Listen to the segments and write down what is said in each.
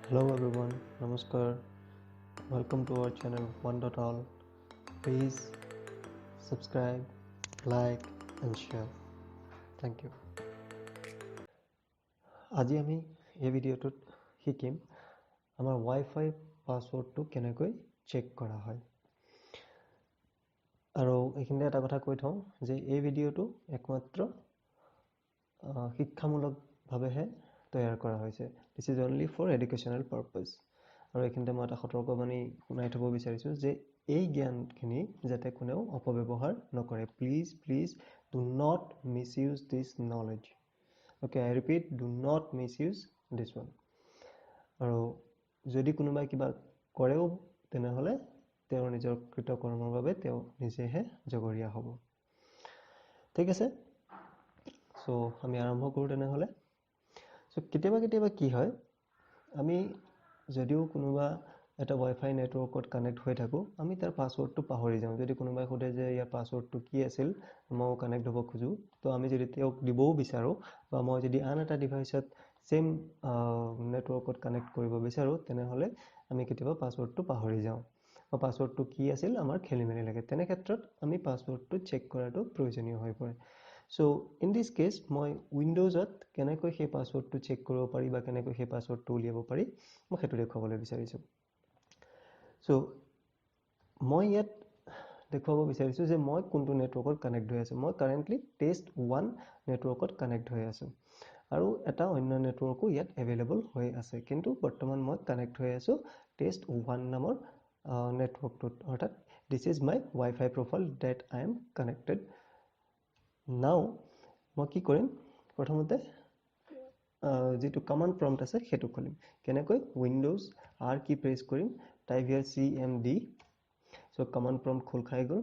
Hello everyone, Namaskar. Welcome to our channel One.all. Please subscribe, like and share. Thank you. আজি আমি এই ভিডিঅ'টোত শিকিম আমাৰ Wi-Fi পাছৱৰ্ডটো কেনেকৈ চেক কৰা হয়। আৰু এইখিনিতে এটা কথা কৈ থওঁ যে এই ভিডিঅ'টো একমাত্ৰ শিক্ষামূলকভাৱেহে তৈয়াৰ কৰা হৈছে। This is only for educational purpose. আৰু এইখিনিতে মই এটা সতৰ্কবাণী শুনাই থব বিচাৰিছো যে এই জ্ঞানখিনি যাতে কোনেও অপব্যৱহাৰ নকৰে। Please do not misuse this knowledge. Okay, I repeat, do not misuse this one. আৰু যদি কোনোবাই কিবা কৰেও তেনেহলে তেওঁৰ নিজৰ কৃতকৰ্মৰ বাবে তেওঁ নিজেহে জগৰীয়া হ'ব। ঠিক আছে? সো আমি আৰম্ভ কৰো তেনেহলে। সো কেতিয়াবা কি হয় আমি যদিও কোনোবা এটা Wi-Fi নেটৱৰ্কত কানেক্ট হৈ থাকো আমি তাৰ পাছৱৰ্ডটো পাহৰি যাওঁ। যদি কোনোবাই সোধে যে ইয়াৰ পাছৱৰ্ডটো কি আছিল মই কানেক্ট হ'ব খোজো তো আমি যদি তেওঁক দিবও বিচাৰো বা মই যদি আন এটা ডিভাইচত সেম নেটৱৰ্কত কানেক্ট কৰিব বিচাৰো তেনেহলে আমি কেতিয়াবা পাছৱৰ্ডটো পাহৰি যাওঁ। বা পাছৱৰ্ডটো কি আছিল আমাৰ খেলিমেলি লাগে। তেনে ক্ষেত্ৰত আমি পাছৱৰ্ডটো চেক কৰাটো প্ৰয়োজনীয় হৈ পৰে। So in this case মই উইন্ডোজত কেনেকৈ সেই পাছৱৰ্ডটো চেক কৰিব পাৰি বা কেনেকৈ সেই পাছৱৰ্ডটো উলিয়াব পাৰি মই হেতু দেখুৱাবলৈ বিচাৰিছো। So মই ইয়াত দেখুৱাব বিচাৰিছো যে মই কোনটো নেটৱৰ্কত কানেক্ট হৈ আছো। মই কাৰেন্টলি test1 নেটৱৰ্কত কানেক্ট হৈ আছো। আৰু এটা অন্য নেটৱৰ্কো ইয়াত अवेलेबल হৈ আছে। কিন্তু বৰ্তমান মই কানেক্ট হৈ আছো test1 নামৰ নেটৱৰ্কটোত। অৰ্থাৎ this is my Wi-Fi profile that I am connected. Now মই কি কৰিম প্ৰথমতে যেটো কমান্ড প্ৰম্পট আছে হেতু খুলিম। কেনেকৈ উইন্ডোজ R কি প্ৰেছ কৰিম টাইপ হিয়াৰ cmd। সো কমান্ড প্ৰম্পট খোল খাই গল।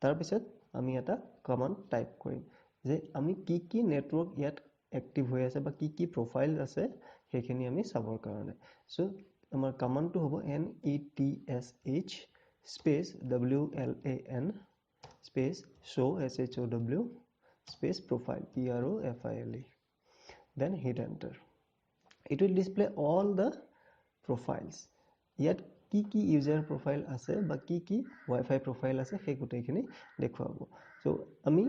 তাৰ পিছত আমি এটা কমান্ড টাইপ কৰিম যে আমি কি নেটৱৰ্ক ইয়াত এক্টিভ হৈ আছে বা কি প্ৰফাইল আছে সেইখিনি আমি চাবৰ কাৰণে। সো আমাৰ কমান্ডটো হ'ব netsh space wlan space show show space profile profile, then hit enter. It will display all the profiles. Yet কি user profile আছে বা কি Wi-Fi profile আছে সেই গোটেইখিনি দেখুৱাব। So আমি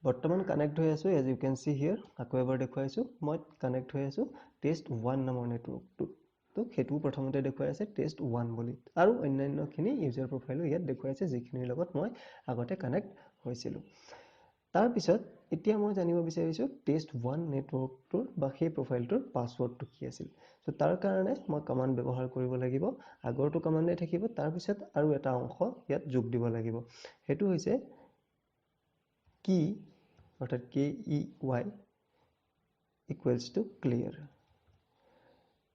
বৰ্তমান কানেক্ট হৈ আছো as you can see here। আকৌ এবাৰ দেখুৱাইছো মই কানেক্ট হৈ আছো test1 নামৰ নেটৱৰ্কটো। তো হেতু প্ৰথমতে দেখুৱাই আছে test1 বুলি। আৰু অন্যান্যখিনি user profile ইয়াত দেখুৱাইছে যিখিনিৰ লগত মই আগতে কানেক্ট হৈছিলো। তাৰ পিছত এতিয়া মই জানিব বিচাৰিছো test1 নেটৱৰ্কটোৰ বা সেই প্ৰফাইলটোৰ পাছৱৰ্ডটো কি আছিল। সো তাৰ কাৰণে মই কমান্ড ব্যৱহাৰ কৰিব লাগিব। আগৰটো কমান্ডে থাকিব তাৰ পিছত আৰু এটা অংশ ইয়াত যোগ দিব লাগিব। হেতু হৈছে key অৰ্থাৎ key equals to clear।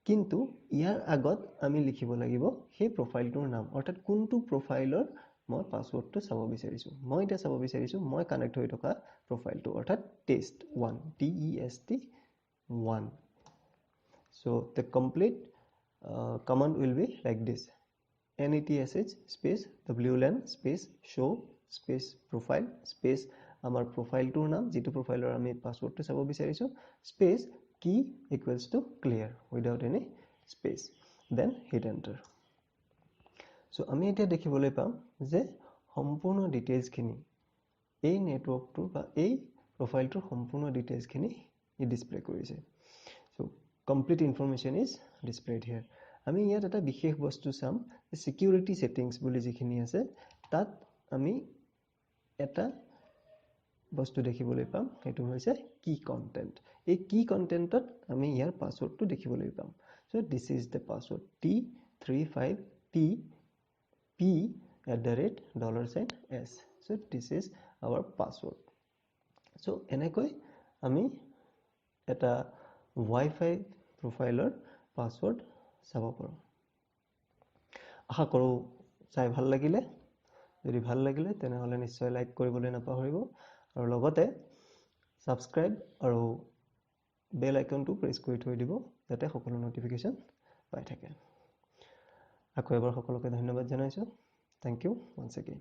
কিন্তু ইয়াৰ আগত আমি লিখিব লাগিব সেই প্ৰফাইলটোৰ নাম অৰ্থাৎ কোনটো প্ৰফাইলৰ মই পাছৱৰ্ডটো চাব বিচাৰিছো। মই এটা চাব বিচাৰিছো মই কানেক্ট হৈ থকা প্ৰফাইলটো অৰ্থাৎ test1 test1। So the complete command will be like this: netsh space wlan space show space profile space আমাৰ প্ৰফাইলটোৰ নাম যেটো প্ৰফাইলৰ আমি পাছৱৰ্ডটো চাব বিচাৰিছো space key equals to clear without any space, then hit enter. So আমি এতিয়া দেখিবলৈ পাম যে সম্পূৰ্ণ ডিটেইলছ খিনি এই নেটৱৰ্কটোৰ বা এই প্ৰফাইলটোৰ সম্পূৰ্ণ ডিটেইলছ খিনি ই ডিসপ্লে কৰিছে। So complete information is displayed here. আমি ইয়াত এটা বিশেষ বস্তু চাম সিকিউৰিটি সেটিংস বুলি যিখিনি আছে তাত আমি এটা বস্তু দেখিবলৈ পাম এটো হৈছে কি কন্টেন্ট। এই কি কন্টেন্টত আমি ইয়াৰ পাছৱৰ্ডটো দেখিবলৈ পাম। So this is the password t35tp@$s. So this is our password. So এনেকৈ আমি এটা Wi-Fi প্ৰফাইলৰ পাছৱৰ্ড চাব পাৰো। আশা কৰো চাই ভাল লাগিলে। যদি ভাল লাগিলে তেনেহলে নিশ্চয় লাইক কৰিবলৈ নাপাহৰিব আৰু লগতে সাবস্ক্ৰাইব আৰু বেল আইকনটো প্ৰেছ কৰি থৈ দিব যাতে সকলো নটিফিকেশন পাই থাকে। আকৌ এবাৰ সকলোকে ধন্যবাদ জনাইছো। Thank you once again.